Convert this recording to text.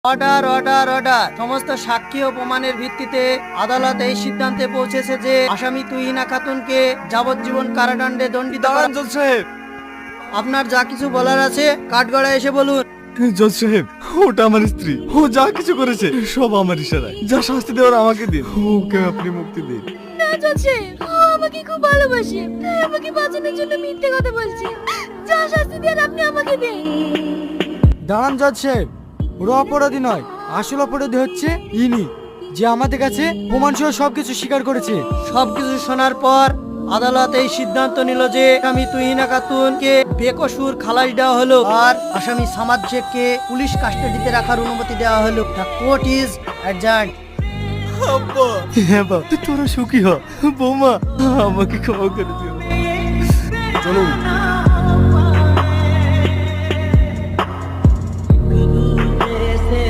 Order order order. সমস্ত সাক্ষী ও প্রমাণের ভিত্তিতে আদালত এই সিদ্ধান্তে পৌঁছেছে যে আসামি তুহিনা খাতুনকে যাবজ্জীবন কারাদণ্ডে দণ্ডিত করা। জজ সাহেব, আপনার যা কিছু বলার আছে কাঠগড়ায় এসে বলুন। জজ সাহেব, ওটা আমার স্ত্রী। ও যা কিছু করেছে সব আমার ইশারায়। যা শাস্তি দেওয়ার আমাকে দিন, ওকে আপনি মুক্তি দিন। না যাচ্ছে, ও আমাকে খুব ভালোবাসে, তাই আমাকে বাঁচানোর জন্য মিথ্যে কথা বলছে। যা শাস্তি দেন আপনি আমাকে দিন। দাঁড়ান জজ সাহেব, ওরা অপরাধী নয়, আসল অপরাধী হচ্ছে ইনি, যে আমাদের কাছে প্রমাণ সহ সবকিছু স্বীকার করেছে। সবকিছু শোনার পর আদালত এই সিদ্ধান্ত নিল যে আসামি তুহিনা খাতুনকে বেকসুর খালাস দেওয়া হলো আর আসামি সামাদ শেখকে পুলিশ কাস্টাডিতে রাখার অনুমতি দেওয়া হলো। The court is adjourned. হ্যাঁ বাবা, তোরা সুখী হ। বৌমা, আমাকে ক্ষমা করে দিও। চলুন।